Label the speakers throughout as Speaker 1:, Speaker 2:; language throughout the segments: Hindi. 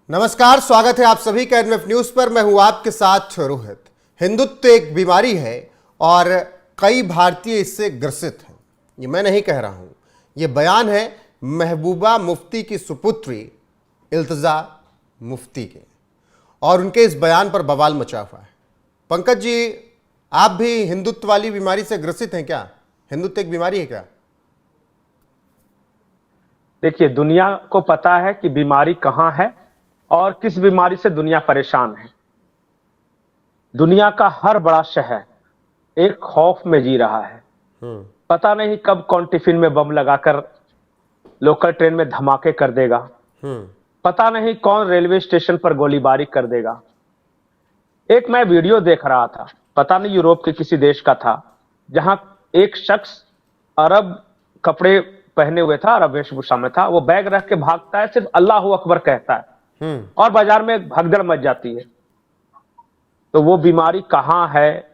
Speaker 1: नमस्कार, स्वागत है आप सभी का एनएफ न्यूज पर। मैं हूं आपके साथ रोहित। हिंदुत्व एक बीमारी है और कई भारतीय इससे ग्रसित हैं। ये मैं नहीं कह रहा हूं, ये बयान है महबूबा मुफ्ती की सुपुत्री इल्तिजा मुफ्ती के, और उनके इस बयान पर बवाल मचा हुआ है। पंकज जी, आप भी हिंदुत्व वाली बीमारी से ग्रसित हैं क्या? हिंदुत्व एक बीमारी है क्या?
Speaker 2: देखिए, दुनिया को पता है कि बीमारी कहां है और किस बीमारी से दुनिया परेशान है। दुनिया का हर बड़ा शहर एक खौफ में जी रहा है। पता नहीं कब कौन टिफिन में बम लगाकर लोकल ट्रेन में धमाके कर देगा। पता नहीं कौन रेलवे स्टेशन पर गोलीबारी कर देगा। एक मैं वीडियो देख रहा था, पता नहीं यूरोप के किसी देश का था, जहां एक शख्स अरब कपड़े पहने हुए था, अरब वेशभूषा में था। वो बैग रख के भागता है, सिर्फ अल्लाह अकबर कहता है और बाजार में भगदड़ मच जाती है। तो वो बीमारी कहां है?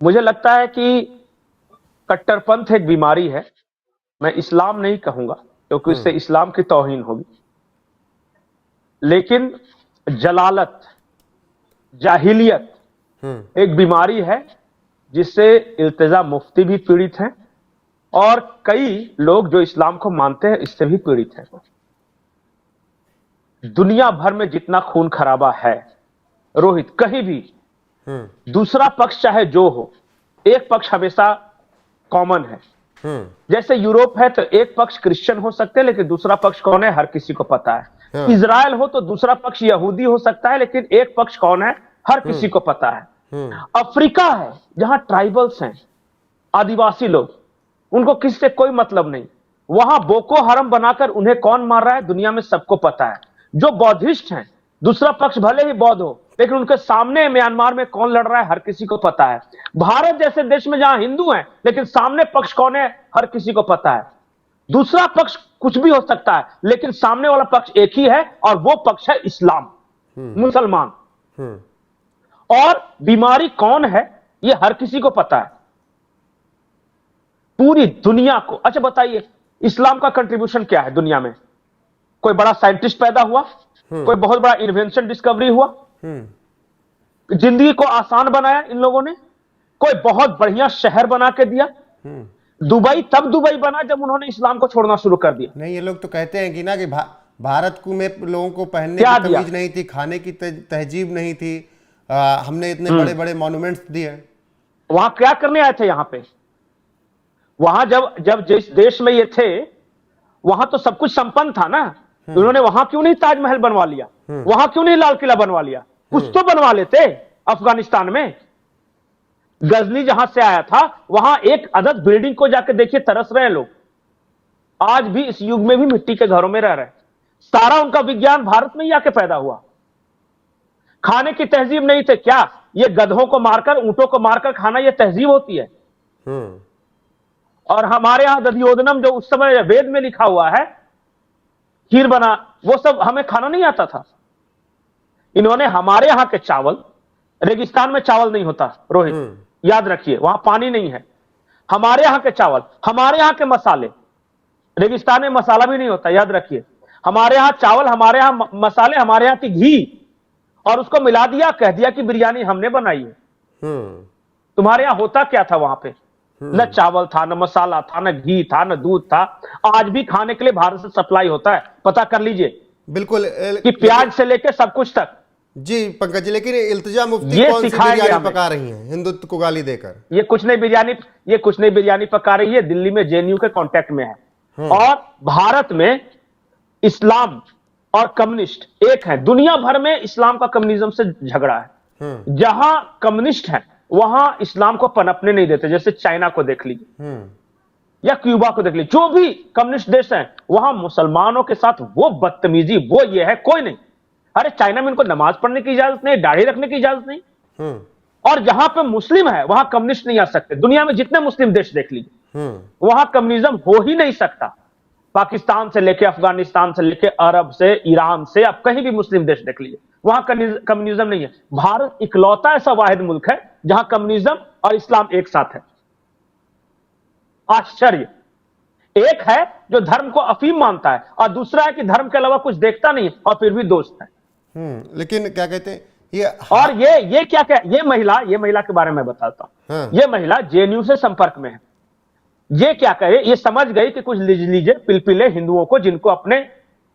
Speaker 2: मुझे लगता है कि कट्टरपंथ एक बीमारी है। मैं इस्लाम नहीं कहूंगा क्योंकि इससे इस्लाम की तौहीन होगी, लेकिन जलालत, जाहिलियत एक बीमारी है जिससे इल्तिजा मुफ्ती भी पीड़ित हैं और कई लोग जो इस्लाम को मानते हैं इससे भी पीड़ित हैं। दुनिया भर में जितना खून खराबा है रोहित, कहीं भी दूसरा पक्ष चाहे जो हो, एक पक्ष हमेशा कॉमन है। जैसे यूरोप है तो एक पक्ष क्रिश्चियन हो सकते हैं, लेकिन दूसरा पक्ष कौन है हर किसी को पता है। इजराइल हो तो दूसरा पक्ष यहूदी हो सकता है, लेकिन एक पक्ष कौन है हर किसी को पता है। अफ्रीका है जहां ट्राइबल्स हैं, आदिवासी लोग, उनको किसी से कोई मतलब नहीं। वहां बोको हरम बनाकर उन्हें कौन मार रहा है दुनिया में सबको पता है। जो बौद्धिस्ट हैं, दूसरा पक्ष भले ही बौद्ध हो, लेकिन उनके सामने म्यांमार में कौन लड़ रहा है हर किसी को पता है। भारत जैसे देश में जहां हिंदू हैं, लेकिन सामने पक्ष कौन है हर किसी को पता है। दूसरा पक्ष कुछ भी हो सकता है, लेकिन सामने वाला पक्ष एक ही है और वो पक्ष है इस्लाम, मुसलमान। और बीमारी कौन है ये हर किसी को पता है, पूरी दुनिया को। अच्छा बताइए, इस्लाम का कंट्रीब्यूशन क्या है दुनिया में? कोई बड़ा साइंटिस्ट पैदा हुआ, कोई बहुत बड़ा इन्वेंशन डिस्कवरी हुआ, जिंदगी को आसान बनाया इन लोगों ने, कोई बहुत बढ़िया शहर बना के दिया। दुबई तब दुबई बना जब उन्होंने इस्लाम को छोड़ना शुरू कर दिया।
Speaker 1: नहीं, ये लोग तो कहते हैं कि ना कि भारत को में लोगों को पहनने की तमीज नहीं थी, खाने की तहजीब नहीं थी, हमने इतने बड़े बड़े मॉन्यूमेंट्स दिए।
Speaker 2: वहां क्या करने आए थे? यहां पे वहां जब जिस देश में ये थे वहां तो सब कुछ संपन्न था ना। उन्होंने वहां क्यों नहीं ताजमहल बनवा लिया? वहां क्यों नहीं लाल किला बनवा लिया? कुछ तो बनवा लेते। अफगानिस्तान में गजनी जहां से आया था, वहां एक अदद बिल्डिंग को जाके देखिए, तरस रहे हैं लोग। आज भी इस युग में भी मिट्टी के घरों में रह रहे हैं। सारा उनका विज्ञान भारत में ही आके पैदा हुआ। खाने की तहजीब नहीं थे क्या? ये गधों को मारकर, ऊंटों को मारकर खाना, ये तहजीब होती है? और हमारे यहां दधियोदनम जो उस समय वेद में लिखा हुआ है, खीर बना, वो सब हमें खाना नहीं आता था। इन्होंने हमारे यहां के चावल, रेगिस्तान में चावल नहीं होता रोहित, याद रखिए, वहां पानी नहीं है। हमारे यहां के चावल, हमारे यहां के मसाले, रेगिस्तान में मसाला भी नहीं होता, याद रखिए। हमारे यहां चावल, हमारे यहां मसाले, हमारे यहां की घी, और उसको मिला दिया, कह दिया कि बिरयानी हमने बनाई है। तुम्हारे यहां होता क्या था वहां पे? न चावल था, न मसाला था, न घी था, न दूध था। आज भी खाने के लिए भारत से सप्लाई होता है, पता कर लीजिए।
Speaker 1: बिल्कुल,
Speaker 2: कि प्याज से लेके सब कुछ तक।
Speaker 1: जी पंकज जी, लेकिन इल्तिजा मुफ्ती कौन सी बिरयानी पका रही हैं हिंदुत्व को गाली देकर?
Speaker 2: ये कुछ नहीं बिरयानी पका रही है, दिल्ली में जेएनयू के कांटेक्ट में है। और भारत में इस्लाम और कम्युनिस्ट एक है। दुनिया भर में इस्लाम का कम्युनिज्म से झगड़ा है। जहां कम्युनिस्ट है वहां इस्लाम को पनपने नहीं देते। जैसे चाइना को देख लीजिए या क्यूबा को देख लीजिए, जो भी कम्युनिस्ट देश हैं, वहां मुसलमानों के साथ वो बदतमीजी, वो ये है, कोई नहीं। अरे चाइना में इनको नमाज पढ़ने की इजाजत नहीं, दाढ़ी रखने की इजाजत नहीं। और जहां पे मुस्लिम है वहां कम्युनिस्ट नहीं आ सकते। दुनिया में जितने मुस्लिम देश देख लीजिए, वहां कम्युनिज्म हो ही नहीं सकता। पाकिस्तान से लेके, अफगानिस्तान से लेके, अरब से, ईरान से, आप कहीं भी मुस्लिम देश देख लीजिए, वहां कम्युनिज्म नहीं है। भारत इकलौता ऐसा वाहिद मुल्क है जहां कम्युनिज्म और इस्लाम एक साथ है। आश्चर्य! एक है जो धर्म को अफीम मानता है और दूसरा है कि धर्म के अलावा कुछ देखता नहीं और फिर भी दोस्त है।
Speaker 1: लेकिन क्या कहते हैं ये,
Speaker 2: और ये क्या क्या ये महिला के बारे में बताता हूं।
Speaker 1: हाँ।
Speaker 2: ये महिला जेएनयू से संपर्क में है। ये क्या कहे, ये समझ गई कि कुछ लीजिए पिलपिले हिंदुओं को, जिनको अपने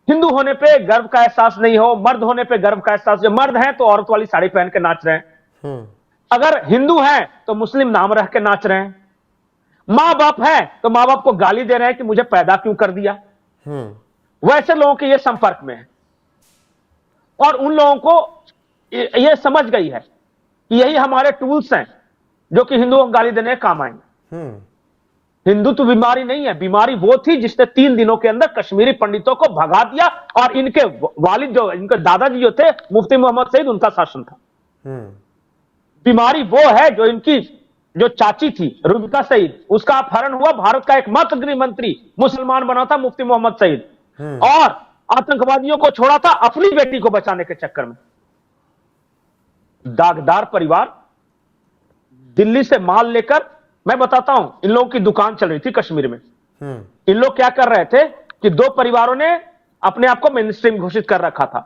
Speaker 2: हिंदू होने पे गर्व का एहसास नहीं हो, मर्द होने पे गर्व का एहसास, जो मर्द हैं तो औरत वाली साड़ी पहन के नाच रहे हैं, अगर हिंदू हैं तो मुस्लिम नाम रख के नाच रहे हैं, मां बाप है तो मां बाप को गाली दे रहे हैं कि मुझे पैदा क्यों कर दिया। वैसे लोगों के ये संपर्क में है और उन लोगों को ये समझ गई है कि यही हमारे टूल्स हैं जो कि हिंदुओं को गाली देने के काम आएंगे। हिंदू तो बीमारी नहीं है, बीमारी वो थी जिसने 3 दिनों के अंदर कश्मीरी पंडितों को भगा दिया और इनके वालिद जो, इनके दादाजी जो थे मुफ्ती मोहम्मद सईद, उनका शासन था। बीमारी वो है जो इनकी जो चाची थी रुबिका सईद, उसका अपहरण हुआ, भारत का एकमात्र गृह मंत्री मुसलमान बना था मुफ्ती मोहम्मद सईद, और आतंकवादियों को छोड़ा था अपनी बेटी को बचाने के चक्कर में। दागदार परिवार दिल्ली से माल लेकर, मैं बताता हूं, इन लोगों की दुकान चल रही थी कश्मीर में। इन लोग क्या कर रहे थे कि 2 परिवारों ने अपने आप को मेन स्ट्रीम घोषित कर रखा था,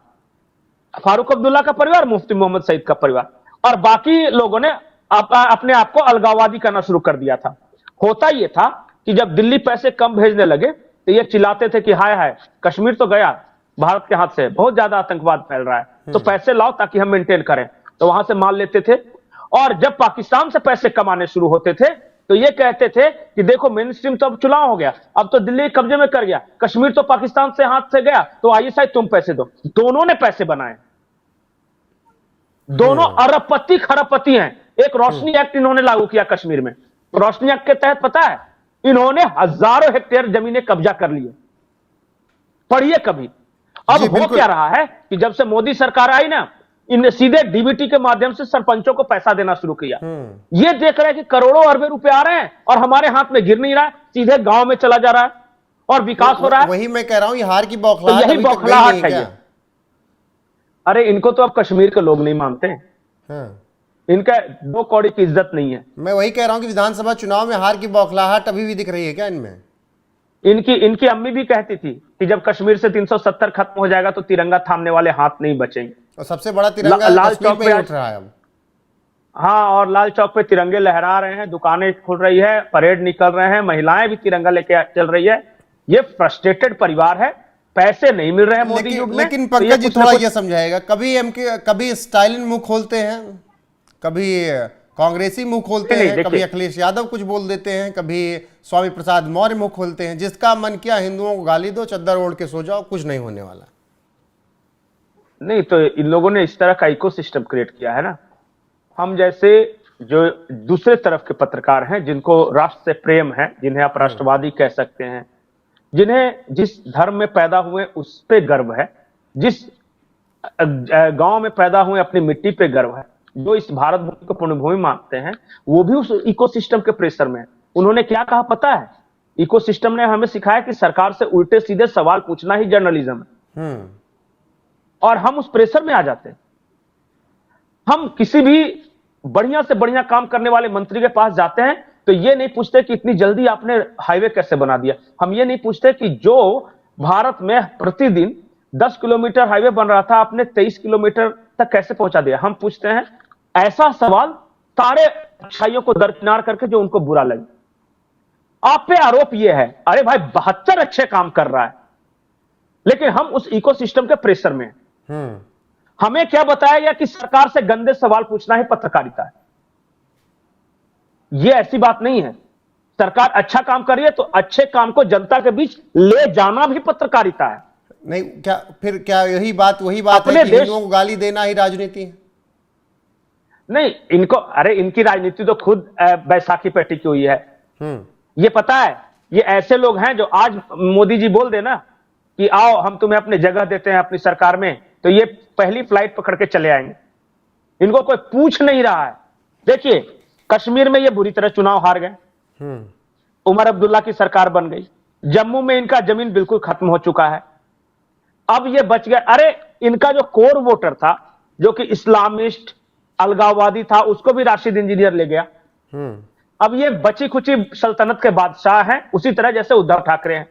Speaker 2: फारूक अब्दुल्ला का परिवार, मुफ्ती मोहम्मद सईद का परिवार, और बाकी लोगों ने अपने आप को अलगाववादी करना शुरू कर दिया था। होता यह था कि जब दिल्ली पैसे कम भेजने लगे तो ये चिल्लाते थे कि हाय हाय कश्मीर तो गया भारत के हाथ से, बहुत ज्यादा आतंकवाद फैल रहा है, तो पैसे लाओ ताकि हम मेंटेन करें। तो वहां से माल लेते थे, और जब पाकिस्तान से पैसे कमाने शुरू होते थे तो ये कहते थे कि देखो मेन स्ट्रीम तो अब चुनाव हो गया, अब तो दिल्ली कब्जे में कर गया, कश्मीर तो पाकिस्तान से हाथ से गया, तो आईएसआई तुम पैसे दो। दोनों ने पैसे बनाए, दोनों अरबपति खरबपति हैं। एक रोशनी एक्ट इन्होंने लागू किया कश्मीर में। रोशनी एक्ट के तहत पता है इन्होंने हजारों हेक्टेयर जमीनें कब्जा कर लिए, पढ़िए कभी। अब हो क्या रहा है कि जब से मोदी सरकार आई ना, इनने सीधे डीबीटी के माध्यम से सरपंचों को पैसा देना शुरू किया। ये देख रहे हैं कि करोड़ों अरबे रुपए आ रहे हैं और हमारे हाथ में गिर नहीं रहा है, सीधे गांव में चला जा रहा है और विकास हो रहा है।
Speaker 1: वही मैं कह रहा हूं, ये हार की बौखलाहट,
Speaker 2: यही बौखलाहट है ये। अरे इनको तो अब कश्मीर के लोग नहीं मानते, इनका 2 कौड़ी की इज्जत नहीं है।
Speaker 1: मैं वही कह रहा हूं कि विधानसभा चुनाव में हार की बौखलाहट अभी भी दिख रही है क्या इनमें?
Speaker 2: इनकी अम्मी भी कहती थी कि जब कश्मीर से 370 खत्म हो जाएगा तो तिरंगा थामने वाले हाथ नहीं बचेंगे।
Speaker 1: और सबसे बड़ा तिरंगा लाल चौक पे उठ रहा है अब।
Speaker 2: हाँ, और लाल चौक पे तिरंगे लहरा रहे हैं, दुकानें खुल रही है, परेड निकल रहे हैं, महिलाएं भी तिरंगा लेके चल रही है। ये फ्रस्ट्रेटेड परिवार है, पैसे नहीं मिल रहे हैं मोदी युग में।
Speaker 1: लेकिन पंकज जी थोड़ा ये समझाएगा, कभी स्टालिन मुंह खोलते हैं, कभी कांग्रेसी मुंह खोलते हैं, कभी अखिलेश यादव कुछ बोल देते हैं, कभी स्वामी प्रसाद मौर्य मुंह खोलते हैं। जिसका मन किया हिंदुओं को गाली दो, चद्दर ओढ़ के सो जाओ, कुछ नहीं होने वाला।
Speaker 2: नहीं तो इन लोगों ने इस तरह का इकोसिस्टम क्रिएट किया है ना। हम जैसे जो दूसरे तरफ के पत्रकार हैं, जिनको राष्ट्र से प्रेम है, जिन्हें आप राष्ट्रवादी कह सकते हैं, जिन्हें जिस धर्म में पैदा हुए उस पे गर्व है, जिस गांव में पैदा हुए अपनी मिट्टी पे गर्व है, जो इस भारत भूमि को पुण्यभूमि मानते हैं, वो भी उस इकोसिस्टम के प्रेशर में है। उन्होंने क्या कहा पता है? इकोसिस्टम ने हमें सिखाया कि सरकार से उल्टे सीधे सवाल पूछना ही जर्नलिज्म है, और हम उस प्रेशर में आ जाते हैं। हम किसी भी बढ़िया से बढ़िया काम करने वाले मंत्री के पास जाते हैं तो ये नहीं पूछते कि इतनी जल्दी आपने हाईवे कैसे बना दिया। हम ये नहीं पूछते कि जो भारत में प्रतिदिन 10 किलोमीटर हाईवे बन रहा था, आपने 23 किलोमीटर तक कैसे पहुंचा दिया। हम पूछते हैं ऐसा सवाल सारे अच्छाइयों को दरकिनार करके जो उनको बुरा लगे। आप पे आरोप ये है, अरे भाई 72 अच्छे काम कर रहा है, लेकिन हम उस इकोसिस्टम के प्रेशर में हैं। हमें क्या बताया गया कि सरकार से गंदे सवाल पूछना ही पत्रकारिता है। यह ऐसी बात नहीं है। सरकार अच्छा काम कर रही है तो अच्छे काम को जनता के बीच ले जाना भी पत्रकारिता है।
Speaker 1: नहीं क्या फिर क्या वही बात है कि हिंदुओं को गाली देना ही राजनीति है?
Speaker 2: नहीं, इनको, अरे इनकी राजनीति तो खुद बैसाखी पे टिकी हुई है। ये पता है, ये ऐसे लोग हैं जो आज मोदी जी बोल देना कि आओ हम तुम्हें अपनी जगह देते हैं अपनी सरकार में, तो ये पहली फ्लाइट पकड़ के चले आएंगे। इनको कोई पूछ नहीं रहा है। देखिए कश्मीर में ये बुरी तरह चुनाव हार गए, उमर अब्दुल्ला की सरकार बन गई। जम्मू में इनका जमीन बिल्कुल खत्म हो चुका है, अब ये बच गए। अरे इनका जो कोर वोटर था, जो कि इस्लामिस्ट अलगाववादी था, उसको भी राशिद इंजीनियर ले गया। अब ये बची खुची सल्तनत के बादशाह हैं, उसी तरह जैसे उद्धव ठाकरे हैं।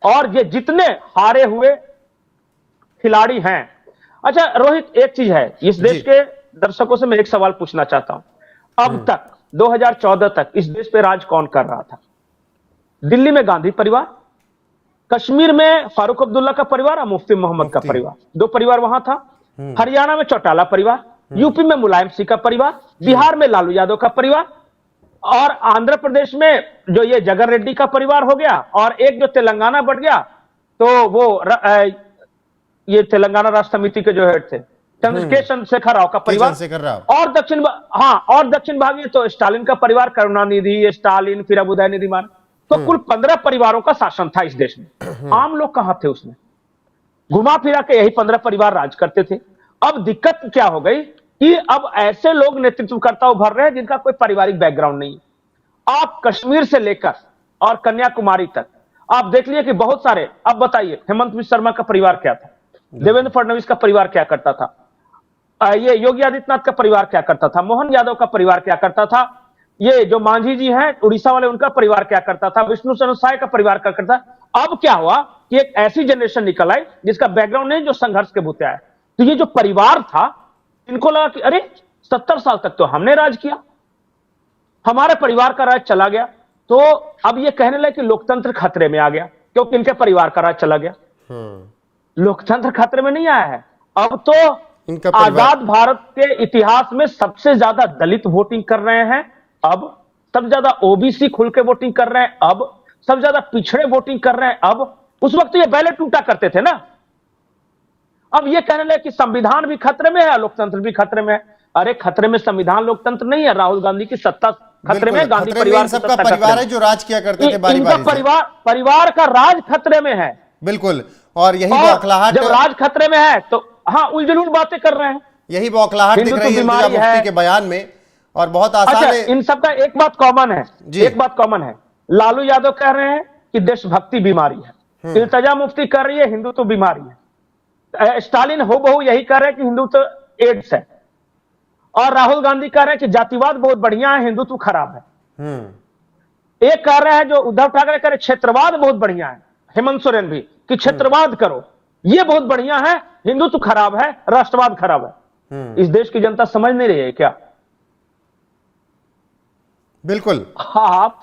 Speaker 2: और ये जितने हारे हुए खिलाड़ी हैं। अच्छा रोहित, एक चीज है, इस देश के दर्शकों से मैं एक सवाल पूछना चाहता हूं। अब तक 2014 तक इस देश पे राज कौन कर रहा था? दिल्ली में गांधी परिवार, कश्मीर में फारूक अब्दुल्ला का परिवार और मुफ्ती मोहम्मद का परिवार, दो परिवार वहां था। हरियाणा में चौटाला परिवार, यूपी में मुलायम सिंह का परिवार, बिहार में लालू यादव का परिवार, और आंध्र प्रदेश में जो ये जगन रेड्डी का परिवार हो गया, और एक जो तेलंगाना बढ़ गया तो वो ये तेलंगाना राष्ट्र समिति के जो हेड थे चंद्रशेखर राव का परिवार, और दक्षिण भाग में तो स्टालिन का परिवार, करुणानिधि, स्टालिन, फिर अब उदयनिधि मान, तो कुल 15 परिवारों का शासन था इस देश में। आम लोग कहां थे उसमें? घुमा फिरा के यही 15 परिवार राज करते थे। अब दिक्कत क्या हो गई कि अब ऐसे लोग नेतृत्वकर्ता उभर रहे हैं जिनका कोई पारिवारिक बैकग्राउंड नहीं है। आप कश्मीर से लेकर और कन्याकुमारी तक आप देख लिए कि बहुत सारे, अब बताइए हेमंत बिश्व शर्मा का परिवार क्या था, देवेंद्र फडणवीस का परिवार क्या करता था, ये योगी आदित्यनाथ का परिवार क्या करता था, मोहन यादव का परिवार क्या करता था, ये जो मांझी जी हैं उड़ीसा वाले, उनका परिवार क्या करता था, विष्णु सरसाई का परिवार क्या करता था। अब क्या हुआ कि एक ऐसी जनरेशन निकल आई जिसका बैकग्राउंड नहीं, जो संघर्ष के भूते आए। तो ये जो परिवार था, इनको लगा कि अरे 70 साल तक तो हमने राज किया, हमारे परिवार का राज चला गया, तो अब ये कहने लगे कि लोकतंत्र खतरे में आ गया क्योंकि इनके परिवार का राज चला गया। लोकतंत्र खतरे में नहीं आया है। अब तो आजाद भारत के इतिहास में सबसे ज्यादा दलित वोटिंग कर रहे हैं, अब सबसे ज्यादा ओबीसी खुल के वोटिंग कर रहे हैं, अब सबसे ज्यादा पिछड़े वोटिंग कर रहे हैं। अब उस वक्त ये बैलेट टूटा करते थे ना। अब ये कहने लगे कि संविधान भी खतरे में है, लोकतंत्र भी खतरे में है। अरे खतरे में संविधान लोकतंत्र नहीं है, राहुल गांधी की सत्ता खतरे में, गांधी परिवार
Speaker 1: सबका परिवार है जो राज किया करते थे बारी बारी से।
Speaker 2: परिवार का राज खतरे में है।
Speaker 1: बिल्कुल, और यही बौखलाहट,
Speaker 2: जब राज खतरे में है तो हाँ उलझुल बातें कर रहे हैं।
Speaker 1: यही बौखलाहट दिख रही है इल्तिजा मुफ्ती के बयान में, और बहुत आसान है।
Speaker 2: इन सबका एक बात कॉमन है, एक बात कॉमन है। लालू यादव कह रहे हैं कि देशभक्ति बीमारी है, इल्तिजा मुफ्ती कर रही है हिंदुत्व बीमारी है, स्टालिन हो बहु यही कह रहे हैं कि हिंदुत्व एड्स है, और राहुल गांधी कह रहे हैं कि जातिवाद बहुत बढ़िया है, हिंदुत्व खराब है। एक कह रहे हैं जो उद्धव ठाकरे कह रहे क्षेत्रवाद बहुत बढ़िया है, हेमंत सोरेन भी कि क्षेत्रवाद करो, ये बहुत बढ़िया है, हिंदुत्व खराब है, राष्ट्रवाद खराब है। इस देश की जनता समझ नहीं रही है क्या?
Speaker 1: बिल्कुल
Speaker 2: हाँ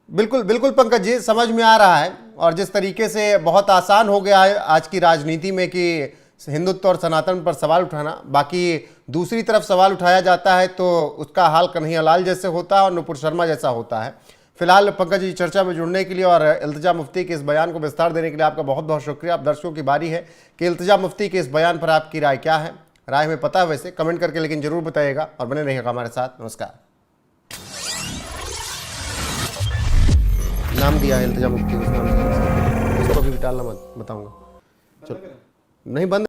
Speaker 1: बिल्कुल बिल्कुल पंकज जी, समझ में आ रहा है। और जिस तरीके से बहुत आसान हो गया है आज की राजनीति में कि हिंदुत्व और सनातन पर सवाल उठाना, बाकी दूसरी तरफ सवाल उठाया जाता है तो उसका हाल कन्हैया लाल जैसे होता है और नुपुर शर्मा जैसा होता है। फिलहाल पंकज जी, चर्चा में जुड़ने के लिए और इल्तिजा मुफ्ती के इस बयान को विस्तार देने के लिए आपका बहुत बहुत शुक्रिया। अब दर्शकों की बारी है कि इल्तिजा मुफ्ती के इस बयान पर आपकी राय क्या है। राय हमें पता है वैसे, कमेंट करके लेकिन जरूर बताइएगा और बने रहिएगा हमारे साथ। नमस्कार। नाम दिया है इल्तिजा मुफ्ती, उस नाम इसको भी टालना मत, बताऊंगा। चलो नहीं बंद